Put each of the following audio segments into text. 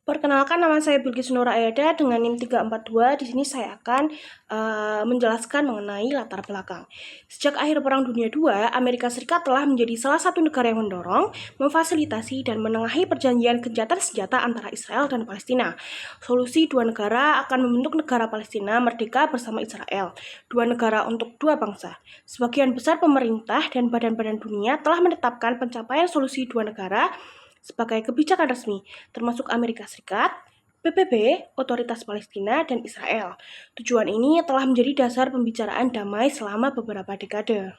Perkenalkan, nama saya Bilqis Nur Ayada dengan NIM 342. Di sini saya akan menjelaskan mengenai latar belakang. Sejak akhir Perang Dunia II, Amerika Serikat telah menjadi salah satu negara yang mendorong, memfasilitasi, dan menengahi perjanjian gencatan senjata antara Israel dan Palestina. Solusi dua negara akan membentuk negara Palestina merdeka bersama Israel. Dua negara untuk dua bangsa. Sebagian besar pemerintah dan badan-badan dunia telah menetapkan pencapaian solusi dua negara sebagai kebijakan resmi, termasuk Amerika Serikat, PBB, Otoritas Palestina, dan Israel. Tujuan ini telah menjadi dasar pembicaraan damai selama beberapa dekade.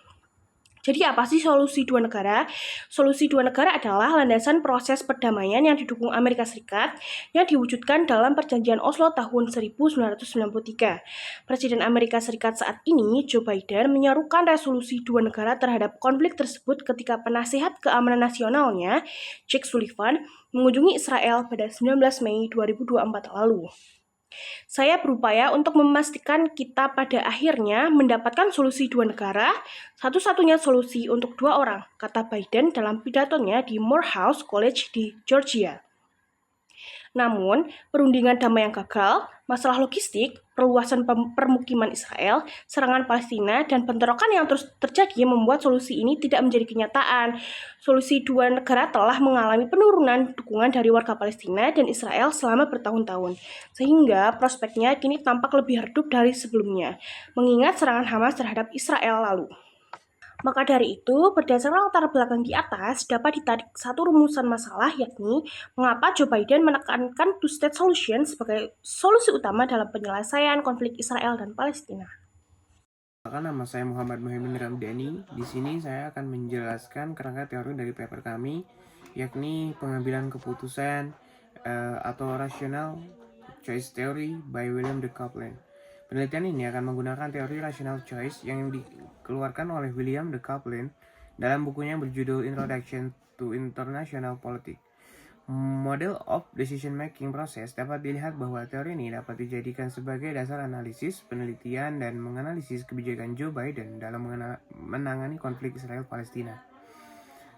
Jadi apa sih solusi dua negara? Solusi dua negara adalah landasan proses perdamaian yang didukung Amerika Serikat yang diwujudkan dalam Perjanjian Oslo tahun 1993. Presiden Amerika Serikat saat ini, Joe Biden, menyerukan resolusi dua negara terhadap konflik tersebut ketika penasihat keamanan nasionalnya, Jake Sullivan, mengunjungi Israel pada 19 Mei 2024 lalu. Saya berupaya untuk memastikan kita pada akhirnya mendapatkan solusi dua negara, satu-satunya solusi untuk dua orang, kata Biden dalam pidatonya di Morehouse College di Georgia. Namun, perundingan damai yang gagal, masalah logistik, perluasan permukiman Israel, serangan Palestina, dan bentrokan yang terus terjadi membuat solusi ini tidak menjadi kenyataan. Solusi dua negara telah mengalami penurunan dukungan dari warga Palestina dan Israel selama bertahun-tahun, sehingga prospeknya kini tampak lebih redup dari sebelumnya, mengingat serangan Hamas terhadap Israel lalu. Maka dari itu, berdasarkan latar belakang di atas, dapat ditarik satu rumusan masalah, yakni mengapa Joe Biden menekankan two-state solution sebagai solusi utama dalam penyelesaian konflik Israel dan Palestina. Nama saya Muhammad Muhammad Ramdhani. Di sini saya akan menjelaskan kerangka teori dari paper kami, yakni pengambilan keputusan atau rational choice theory by William de Copeland. Penelitian ini akan menggunakan teori rational choice yang dikeluarkan oleh William de Copeland dalam bukunya berjudul Introduction to International Politics. Model of decision making process dapat dilihat bahwa teori ini dapat dijadikan sebagai dasar analisis, penelitian, dan menganalisis kebijakan Joe Biden dalam menangani konflik Israel-Palestina.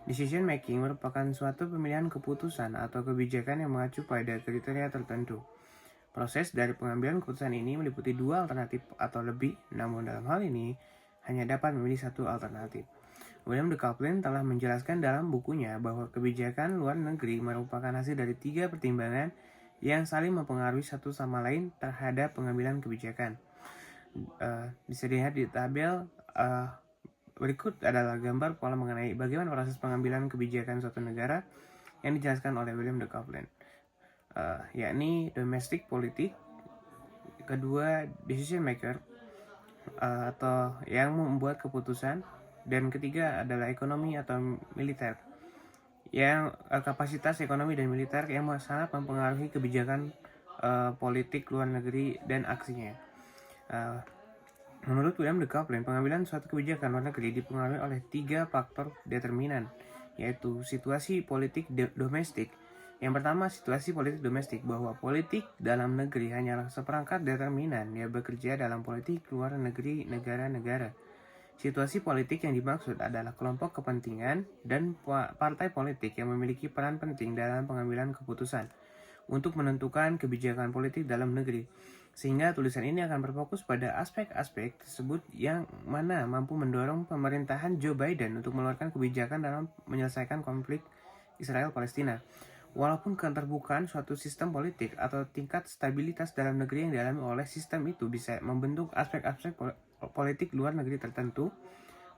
Decision making merupakan suatu pemilihan keputusan atau kebijakan yang mengacu pada kriteria tertentu. Proses dari pengambilan keputusan ini meliputi dua alternatif atau lebih, namun dalam hal ini hanya dapat memilih satu alternatif. William de Copeland telah menjelaskan dalam bukunya bahwa kebijakan luar negeri merupakan hasil dari tiga pertimbangan yang saling mempengaruhi satu sama lain terhadap pengambilan kebijakan. Bisa dilihat di tabel berikut adalah gambar pola mengenai bagaimana proses pengambilan kebijakan suatu negara yang dijelaskan oleh William de Copeland. Yakni domestic politik, kedua decision maker atau yang membuat keputusan, dan ketiga adalah ekonomi atau militer yang kapasitas ekonomi dan militer yang sangat mempengaruhi kebijakan politik luar negeri dan aksinya. Menurut William de Copeland, pengambilan suatu kebijakan luar negeri dipengaruhi oleh tiga faktor determinan, yaitu situasi politik domestik. Yang pertama, situasi politik domestik, bahwa politik dalam negeri hanyalah seperangkat determinan yang bekerja dalam politik luar negeri negara-negara. Situasi politik yang dimaksud adalah kelompok kepentingan dan partai politik yang memiliki peran penting dalam pengambilan keputusan untuk menentukan kebijakan politik dalam negeri. Sehingga tulisan ini akan berfokus pada aspek-aspek tersebut yang mana mampu mendorong pemerintahan Joe Biden untuk mengeluarkan kebijakan dalam menyelesaikan konflik Israel-Palestina. Walaupun keterbukaan suatu sistem politik atau tingkat stabilitas dalam negeri yang dialami oleh sistem itu bisa membentuk aspek-aspek politik luar negeri tertentu,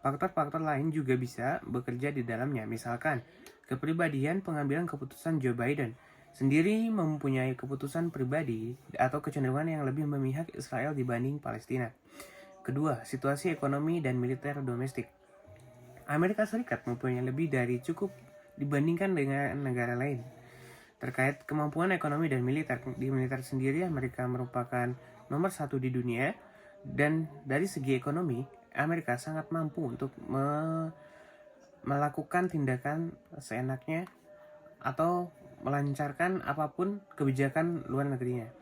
faktor-faktor lain juga bisa bekerja di dalamnya. Misalkan, kepribadian pengambilan keputusan Joe Biden sendiri mempunyai keputusan pribadi atau kecenderungan yang lebih memihak Israel dibanding Palestina. Kedua, situasi ekonomi dan militer domestik. Amerika Serikat mempunyai lebih dari cukup dibandingkan dengan negara lain. Terkait kemampuan ekonomi dan militer, di militer sendiri Amerika merupakan nomor satu di dunia, dan dari segi ekonomi Amerika sangat mampu untuk melakukan tindakan seenaknya atau melancarkan apapun kebijakan luar negerinya.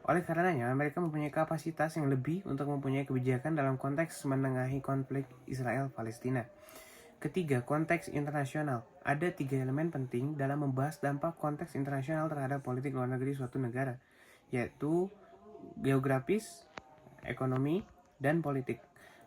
Oleh karenanya, Amerika mempunyai kapasitas yang lebih untuk mempunyai kebijakan dalam konteks menengahi konflik Israel-Palestina. Ketiga, konteks internasional. Ada 3 elemen penting dalam membahas dampak konteks internasional terhadap politik luar negeri suatu negara, yaitu geografis, ekonomi, dan politik.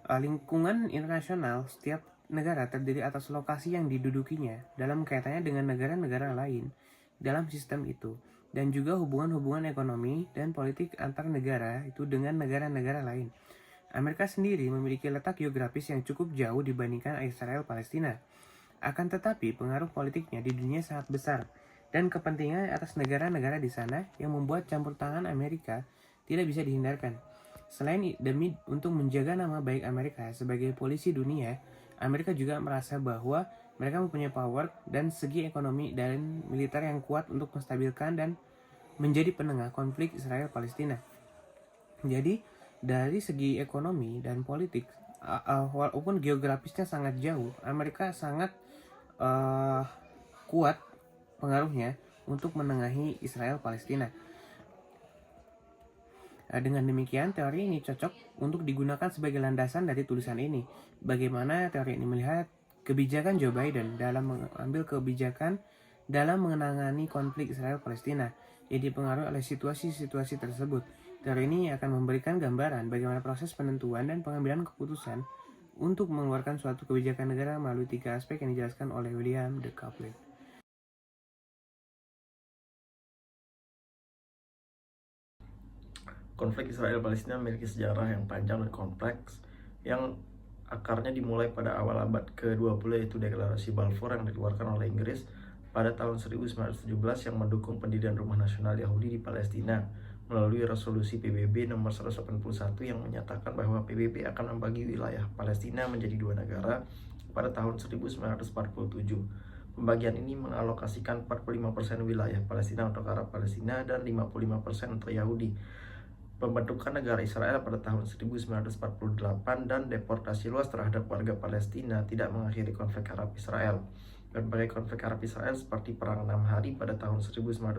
Lingkungan internasional setiap negara terdiri atas lokasi yang didudukinya dalam kaitannya dengan negara-negara lain dalam sistem itu, dan juga hubungan-hubungan ekonomi dan politik antar negara itu dengan negara-negara lain. Amerika sendiri memiliki letak geografis yang cukup jauh dibandingkan Israel Palestina. Akan tetapi, pengaruh politiknya di dunia sangat besar, dan kepentingan atas negara-negara di sana yang membuat campur tangan Amerika tidak bisa dihindarkan. Selain demi untuk menjaga nama baik Amerika sebagai polisi dunia, Amerika juga merasa bahwa mereka mempunyai power dan segi ekonomi dan militer yang kuat untuk menstabilkan dan menjadi penengah konflik Israel-Palestina. Jadi, dari segi ekonomi dan politik, walaupun geografisnya sangat jauh, Amerika sangat kuat pengaruhnya untuk menengahi Israel-Palestina. Dengan demikian, teori ini cocok untuk digunakan sebagai landasan dari tulisan ini. Bagaimana teori ini melihat kebijakan Joe Biden dalam mengambil kebijakan dalam menangani konflik Israel-Palestina yang dipengaruhi oleh situasi-situasi tersebut. Teori ini akan memberikan gambaran bagaimana proses penentuan dan pengambilan keputusan untuk mengeluarkan suatu kebijakan negara melalui 3 aspek yang dijelaskan oleh William de Couplet. Konflik Israel-Palestina memiliki sejarah yang panjang dan kompleks yang akarnya dimulai pada awal abad ke-20, yaitu Deklarasi Balfour yang dikeluarkan oleh Inggris pada tahun 1917 yang mendukung pendirian Rumah Nasional Yahudi di Palestina melalui resolusi PBB nomor 181 yang menyatakan bahwa PBB akan membagi wilayah Palestina menjadi 2 negara pada tahun 1947. Pembagian ini mengalokasikan 45% wilayah Palestina untuk Arab Palestina dan 55% untuk Yahudi. Pembentukan negara Israel pada tahun 1948 dan deportasi luas terhadap warga Palestina tidak mengakhiri konflik Arab-Israel. Berbagai konflik Arab-Israel seperti Perang 6 Hari pada tahun 1967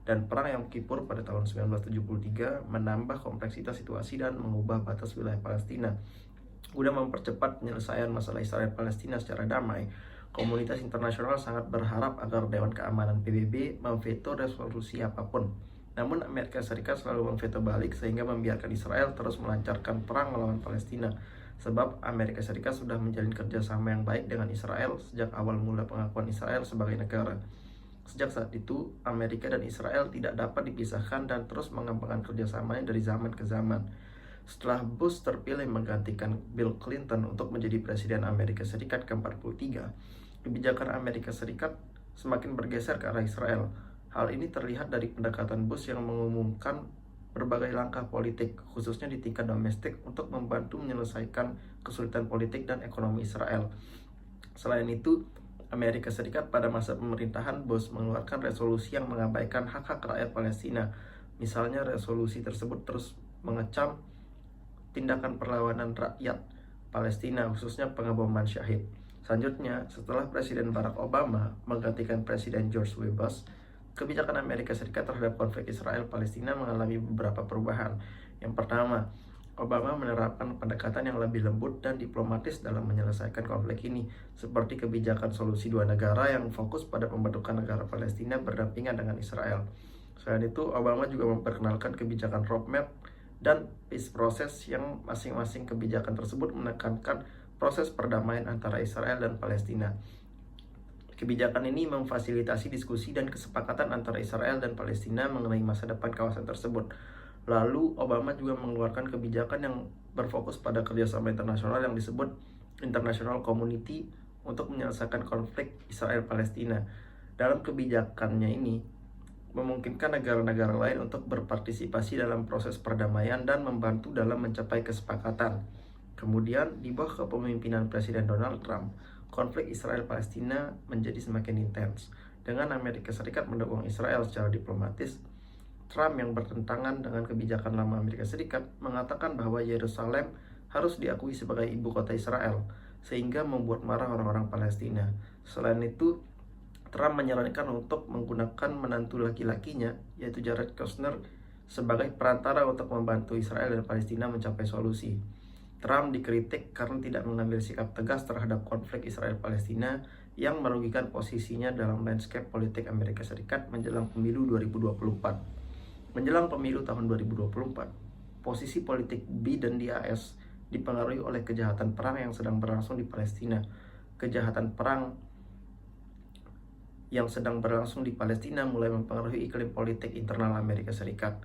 dan Perang Yom Kippur pada tahun 1973 menambah kompleksitas situasi dan mengubah batas wilayah Palestina. Guna mempercepat penyelesaian masalah Israel-Palestina secara damai, komunitas internasional sangat berharap agar Dewan Keamanan PBB memveto resolusi apapun. Namun Amerika Serikat selalu memveto balik sehingga membiarkan Israel terus melancarkan perang melawan Palestina. Sebab Amerika Serikat sudah menjalin kerjasama yang baik dengan Israel sejak awal mula pengakuan Israel sebagai negara. Sejak saat itu, Amerika dan Israel tidak dapat dipisahkan dan terus mengembangkan kerjasamanya dari zaman ke zaman. Setelah Bush terpilih menggantikan Bill Clinton untuk menjadi Presiden Amerika Serikat ke-43, kebijakan Amerika Serikat semakin bergeser ke arah Israel. Hal ini terlihat dari pendekatan Bush yang mengumumkan berbagai langkah politik, khususnya di tingkat domestik, untuk membantu menyelesaikan kesulitan politik dan ekonomi Israel. Selain itu, Amerika Serikat pada masa pemerintahan Bush mengeluarkan resolusi yang mengabaikan hak-hak rakyat Palestina. Misalnya, resolusi tersebut terus mengecam tindakan perlawanan rakyat Palestina, khususnya pengeboman syahid. Selanjutnya, setelah Presiden Barack Obama menggantikan Presiden George W. Bush, kebijakan Amerika Serikat terhadap konflik Israel-Palestina mengalami beberapa perubahan. Yang pertama, Obama menerapkan pendekatan yang lebih lembut dan diplomatis dalam menyelesaikan konflik ini, seperti kebijakan solusi 2 negara yang fokus pada pembentukan negara Palestina berdampingan dengan Israel. Selain itu, Obama juga memperkenalkan kebijakan roadmap dan peace process yang masing-masing kebijakan tersebut menekankan proses perdamaian antara Israel dan Palestina. Kebijakan ini memfasilitasi diskusi dan kesepakatan antara Israel dan Palestina mengenai masa depan kawasan tersebut. Lalu, Obama juga mengeluarkan kebijakan yang berfokus pada kerjasama internasional yang disebut International Community untuk menyelesaikan konflik Israel-Palestina. Dalam kebijakannya ini, memungkinkan negara-negara lain untuk berpartisipasi dalam proses perdamaian dan membantu dalam mencapai kesepakatan. Kemudian, di bawah kepemimpinan Presiden Donald Trump, konflik Israel-Palestina menjadi semakin intens. Dengan Amerika Serikat mendukung Israel secara diplomatis, Trump yang bertentangan dengan kebijakan lama Amerika Serikat mengatakan bahwa Yerusalem harus diakui sebagai ibu kota Israel, sehingga membuat marah orang-orang Palestina. Selain itu, Trump menyarankan untuk menggunakan menantu laki-lakinya, yaitu Jared Kushner, sebagai perantara untuk membantu Israel dan Palestina mencapai solusi. Trump dikritik karena tidak mengambil sikap tegas terhadap konflik Israel-Palestina yang merugikan posisinya dalam landscape politik Amerika Serikat menjelang pemilu 2024. Menjelang pemilu tahun 2024, posisi politik Biden di AS dipengaruhi oleh kejahatan perang yang sedang berlangsung di Palestina. Kejahatan perang yang sedang berlangsung di Palestina mulai mempengaruhi iklim politik internal Amerika Serikat.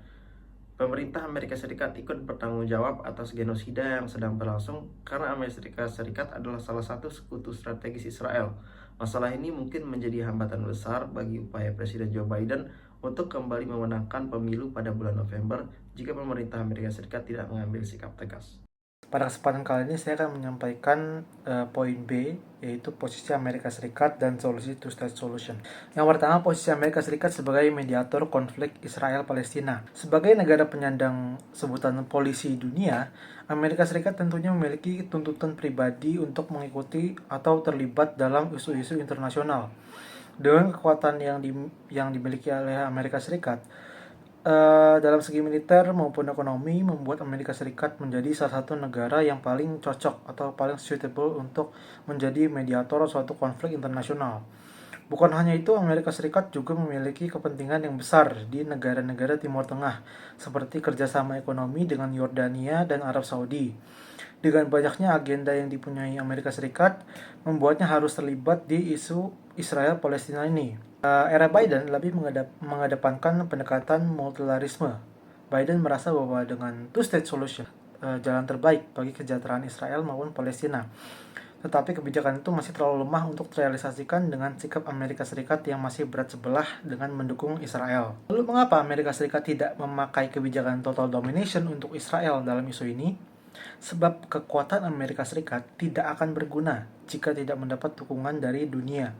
Pemerintah Amerika Serikat ikut bertanggung jawab atas genosida yang sedang berlangsung karena Amerika Serikat adalah salah satu sekutu strategis Israel. Masalah ini mungkin menjadi hambatan besar bagi upaya Presiden Joe Biden untuk kembali memenangkan pemilu pada bulan November jika pemerintah Amerika Serikat tidak mengambil sikap tegas. Pada kesempatan kali ini saya akan menyampaikan poin B, yaitu posisi Amerika Serikat dan solusi two-state solution. Yang pertama, posisi Amerika Serikat sebagai mediator konflik Israel-Palestina. Sebagai negara penyandang sebutan polisi dunia, Amerika Serikat tentunya memiliki tuntutan pribadi untuk mengikuti atau terlibat dalam isu-isu internasional. Dengan kekuatan yang dimiliki oleh Amerika Serikat, dalam segi militer maupun ekonomi, membuat Amerika Serikat menjadi salah satu negara yang paling cocok atau paling suitable untuk menjadi mediator suatu konflik internasional. Bukan hanya itu, Amerika Serikat juga memiliki kepentingan yang besar di negara-negara Timur Tengah, seperti kerjasama ekonomi dengan Yordania dan Arab Saudi. Dengan banyaknya agenda yang dipunyai Amerika Serikat, membuatnya harus terlibat di isu Israel-Palestina ini. Era Biden lebih mengedepankan pendekatan multilaterisme. Biden merasa bahwa dengan two-state solution, jalan terbaik bagi kesejahteraan Israel maupun Palestina. Tetapi kebijakan itu masih terlalu lemah untuk terrealisasikan dengan sikap Amerika Serikat yang masih berat sebelah dengan mendukung Israel. Lalu mengapa Amerika Serikat tidak memakai kebijakan total domination untuk Israel dalam isu ini? Sebab kekuatan Amerika Serikat tidak akan berguna jika tidak mendapat dukungan dari dunia.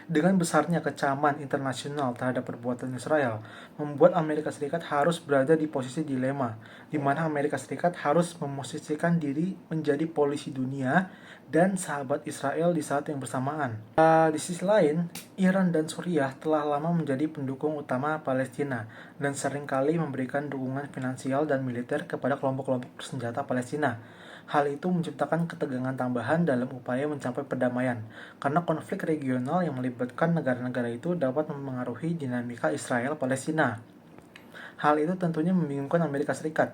Dengan besarnya kecaman internasional terhadap perbuatan Israel, membuat Amerika Serikat harus berada di posisi dilema, di mana Amerika Serikat harus memosisikan diri menjadi polisi dunia dan sahabat Israel di saat yang bersamaan. Di sisi lain, Iran dan Suriah telah lama menjadi pendukung utama Palestina dan seringkali memberikan dukungan finansial dan militer kepada kelompok-kelompok bersenjata Palestina. Hal itu menciptakan ketegangan tambahan dalam upaya mencapai perdamaian, karena konflik regional yang melibatkan negara-negara itu dapat mempengaruhi dinamika Israel-Palestina. Hal itu tentunya membingungkan Amerika Serikat.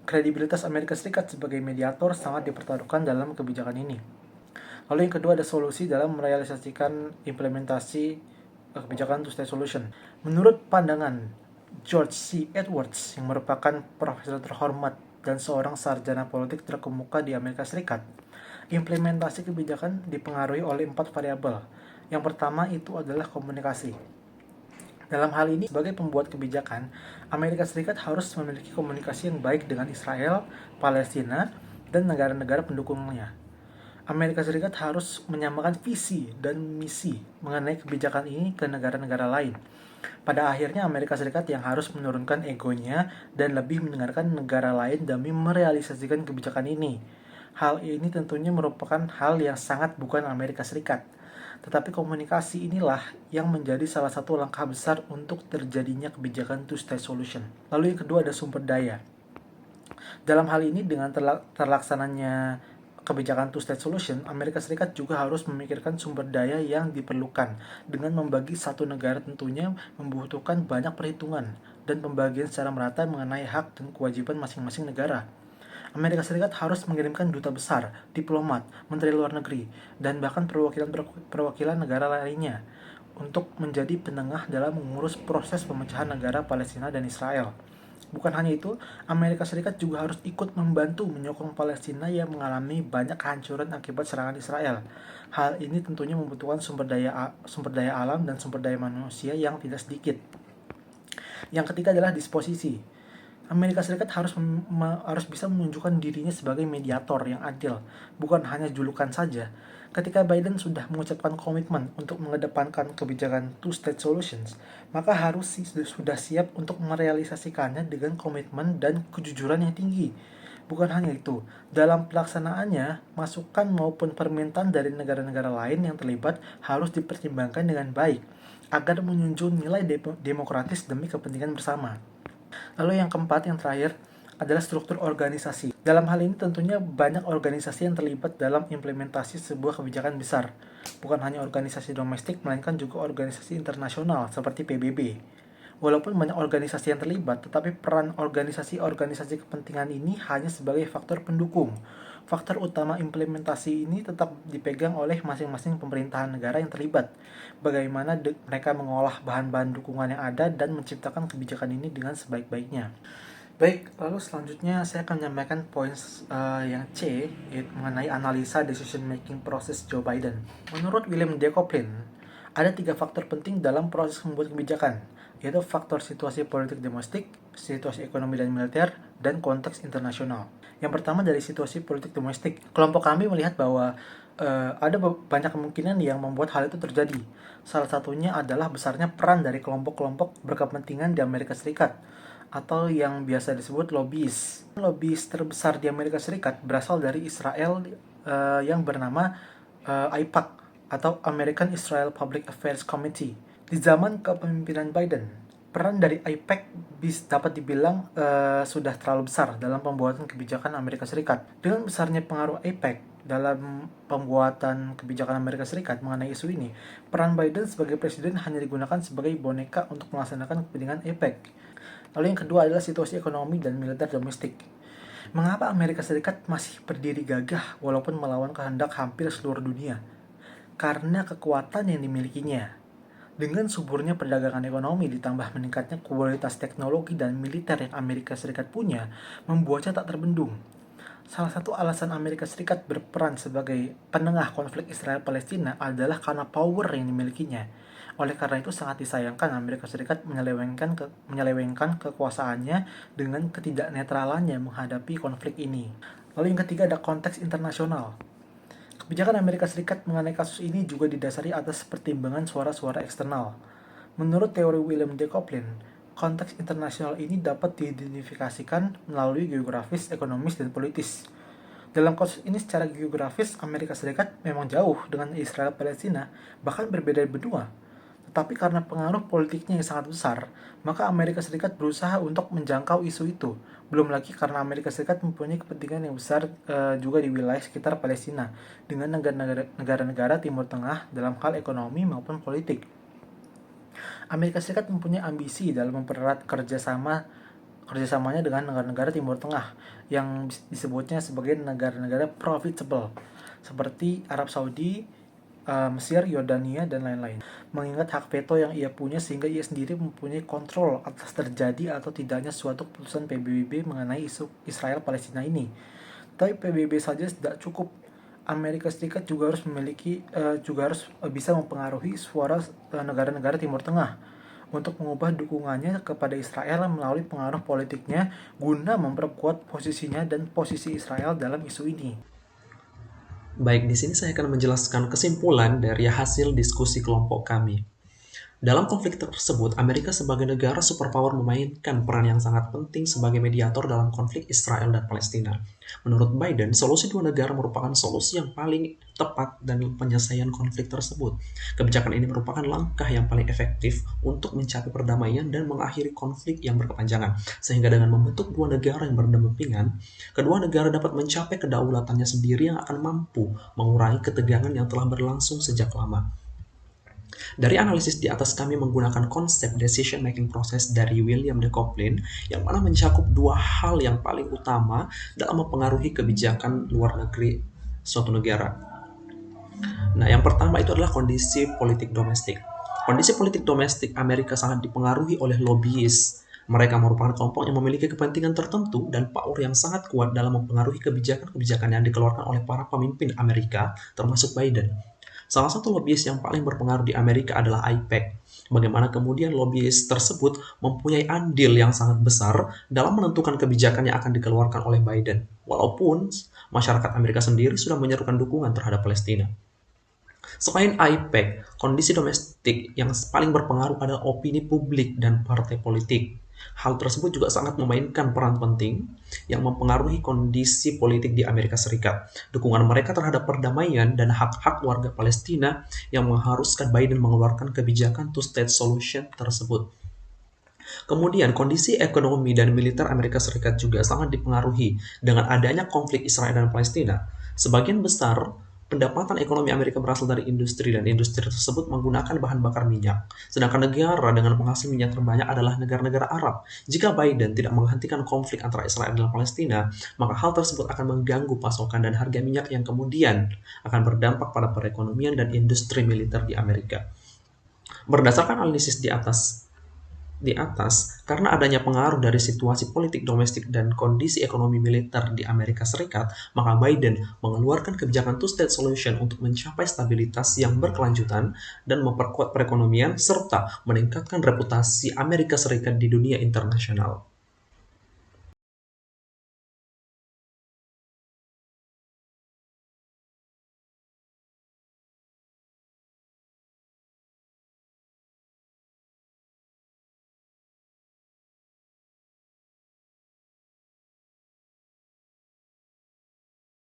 Kredibilitas Amerika Serikat sebagai mediator sangat dipertaruhkan dalam kebijakan ini. Lalu yang kedua, ada solusi dalam merealisasikan implementasi kebijakan two-state solution. Menurut pandangan George C. Edwards, yang merupakan profesor terhormat dan seorang sarjana politik terkemuka di Amerika Serikat, implementasi kebijakan dipengaruhi oleh 4 variabel. Yang pertama itu adalah komunikasi. Dalam hal ini, sebagai pembuat kebijakan, Amerika Serikat harus memiliki komunikasi yang baik dengan Israel, Palestina, dan negara-negara pendukungnya. Amerika Serikat harus menyamakan visi dan misi mengenai kebijakan ini ke negara-negara lain. Pada akhirnya, Amerika Serikat yang harus menurunkan egonya dan lebih mendengarkan negara lain demi merealisasikan kebijakan ini. Hal ini tentunya merupakan hal yang sangat bukan Amerika Serikat. Tetapi komunikasi inilah yang menjadi salah satu langkah besar untuk terjadinya kebijakan two-state solution. Lalu yang kedua ada sumber daya. Dalam hal ini, dengan terlaksananya kebijakan two-state solution, Amerika Serikat juga harus memikirkan sumber daya yang diperlukan. Dengan membagi satu negara tentunya membutuhkan banyak perhitungan dan pembagian secara merata mengenai hak dan kewajiban masing-masing negara. Amerika Serikat harus mengirimkan duta besar, diplomat, menteri luar negeri, dan bahkan perwakilan negara lainnya untuk menjadi penengah dalam mengurus proses pemecahan negara Palestina dan Israel. Bukan hanya itu, Amerika Serikat juga harus ikut membantu menyokong Palestina yang mengalami banyak kehancuran akibat serangan Israel. Hal ini tentunya membutuhkan sumber daya alam dan sumber daya manusia yang tidak sedikit. Yang ketiga adalah disposisi. Amerika Serikat harus bisa menunjukkan dirinya sebagai mediator yang adil, bukan hanya julukan saja. Ketika Biden sudah mengucapkan komitmen untuk mengedepankan kebijakan two-state solutions, maka harus sudah siap untuk merealisasikannya dengan komitmen dan kejujuran yang tinggi. Bukan hanya itu, dalam pelaksanaannya, masukan maupun permintaan dari negara-negara lain yang terlibat harus dipertimbangkan dengan baik, agar menjunjung nilai demokratis demi kepentingan bersama. Lalu yang keempat, yang terakhir, adalah struktur organisasi. Dalam hal ini tentunya banyak organisasi yang terlibat dalam implementasi sebuah kebijakan besar. Bukan hanya organisasi domestik, melainkan juga organisasi internasional seperti PBB. Walaupun banyak organisasi yang terlibat, tetapi peran organisasi-organisasi kepentingan ini hanya sebagai faktor pendukung. Faktor utama implementasi ini tetap dipegang oleh masing-masing pemerintahan negara yang terlibat. Bagaimana mereka mengolah bahan-bahan dukungan yang ada dan menciptakan kebijakan ini dengan sebaik-baiknya. Baik, lalu selanjutnya saya akan menyampaikan poin yang C, yaitu mengenai analisa decision making proses Joe Biden. Menurut William D. Coplin, ada 3 faktor penting dalam proses membuat kebijakan, yaitu faktor situasi politik domestik, situasi ekonomi dan militer, dan konteks internasional. Yang pertama dari situasi politik domestik. Kelompok kami melihat bahwa ada banyak kemungkinan yang membuat hal itu terjadi. Salah satunya adalah besarnya peran dari kelompok-kelompok berkepentingan di Amerika Serikat, atau yang biasa disebut lobbyis. Lobbyis terbesar di Amerika Serikat berasal dari Israel yang bernama AIPAC, atau American Israel Public Affairs Committee. Di zaman kepemimpinan Biden, peran dari AIPAC dapat dibilang sudah terlalu besar dalam pembuatan kebijakan Amerika Serikat. Dengan besarnya pengaruh AIPAC dalam pembuatan kebijakan Amerika Serikat mengenai isu ini, peran Biden sebagai presiden hanya digunakan sebagai boneka untuk melaksanakan kepentingan AIPAC. Lalu yang kedua adalah situasi ekonomi dan militer domestik. Mengapa Amerika Serikat masih berdiri gagah walaupun melawan kehendak hampir seluruh dunia? Karena kekuatan yang dimilikinya. Dengan suburnya perdagangan ekonomi ditambah meningkatnya kualitas teknologi dan militer yang Amerika Serikat punya, membuatnya tak terbendung. Salah satu alasan Amerika Serikat berperan sebagai penengah konflik Israel-Palestina adalah karena power yang dimilikinya. Oleh karena itu sangat disayangkan Amerika Serikat menyelewengkan kekuasaannya dengan ketidaknetralannya menghadapi konflik ini. Lalu yang ketiga ada konteks internasional. Kebijakan Amerika Serikat mengenai kasus ini juga didasari atas pertimbangan suara-suara eksternal. Menurut teori William D. Coplin, konteks internasional ini dapat diidentifikasikan melalui geografis, ekonomis, dan politis. Dalam kasus ini secara geografis, Amerika Serikat memang jauh dengan Israel Palestina, bahkan berbeda benua. Tetapi karena pengaruh politiknya yang sangat besar, maka Amerika Serikat berusaha untuk menjangkau isu itu. Belum lagi karena Amerika Serikat mempunyai kepentingan yang besar juga di wilayah sekitar Palestina dengan negara-negara Timur Tengah dalam hal ekonomi maupun politik. Amerika Serikat mempunyai ambisi dalam mempererat kerjasamanya dengan negara-negara Timur Tengah yang disebutnya sebagai negara-negara profitable seperti Arab Saudi, Mesir, Yordania, dan lain-lain. Mengingat hak veto yang ia punya sehingga ia sendiri mempunyai kontrol atas terjadi atau tidaknya suatu keputusan PBB mengenai isu Israel-Palestina ini. Tapi PBB saja tidak cukup. Amerika Serikat juga harus bisa mempengaruhi suara negara-negara Timur Tengah untuk mengubah dukungannya kepada Israel melalui pengaruh politiknya guna memperkuat posisinya dan posisi Israel dalam isu ini. Baik, di sini saya akan menjelaskan kesimpulan dari hasil diskusi kelompok kami. Dalam konflik tersebut, Amerika sebagai negara superpower memainkan peran yang sangat penting sebagai mediator dalam konflik Israel dan Palestina. Menurut Biden, solusi dua negara merupakan solusi yang paling tepat dan penyelesaian konflik tersebut. Kebijakan ini merupakan langkah yang paling efektif untuk mencapai perdamaian dan mengakhiri konflik yang berkepanjangan. Sehingga dengan membentuk dua negara yang berdampingan, kedua negara dapat mencapai kedaulatannya sendiri yang akan mampu mengurangi ketegangan yang telah berlangsung sejak lama. Dari analisis di atas kami menggunakan konsep decision making process dari William D. Coplin yang mana mencakup dua hal yang paling utama dalam mempengaruhi kebijakan luar negeri suatu negara. Nah, yang pertama itu adalah kondisi politik domestik. Kondisi politik domestik Amerika sangat dipengaruhi oleh lobbyis. Mereka merupakan kelompok yang memiliki kepentingan tertentu dan power yang sangat kuat dalam mempengaruhi kebijakan-kebijakan yang dikeluarkan oleh para pemimpin Amerika, termasuk Biden. Salah satu lobbyis yang paling berpengaruh di Amerika adalah AIPAC. Bagaimana kemudian lobbyis tersebut mempunyai andil yang sangat besar dalam menentukan kebijakan yang akan dikeluarkan oleh Biden. Walaupun masyarakat Amerika sendiri sudah menyerukan dukungan terhadap Palestina. Selain AIPAC, kondisi domestik yang paling berpengaruh adalah opini publik dan partai politik. Hal tersebut juga sangat memainkan peran penting yang mempengaruhi kondisi politik di Amerika Serikat. Dukungan mereka terhadap perdamaian dan hak-hak warga Palestina yang mengharuskan Biden mengeluarkan kebijakan two-state solution tersebut. Kemudian, kondisi ekonomi dan militer Amerika Serikat juga sangat dipengaruhi dengan adanya konflik Israel dan Palestina. Sebagian besar pendapatan ekonomi Amerika berasal dari industri, dan industri tersebut menggunakan bahan bakar minyak. Sedangkan negara dengan penghasil minyak terbanyak adalah negara-negara Arab. Jika Biden tidak menghentikan konflik antara Israel dan Palestina, maka hal tersebut akan mengganggu pasokan dan harga minyak yang kemudian akan berdampak pada perekonomian dan industri militer di Amerika. Berdasarkan analisis di atas, karena adanya pengaruh dari situasi politik domestik dan kondisi ekonomi militer di Amerika Serikat, maka Biden mengeluarkan kebijakan two-state solution untuk mencapai stabilitas yang berkelanjutan dan memperkuat perekonomian serta meningkatkan reputasi Amerika Serikat di dunia internasional.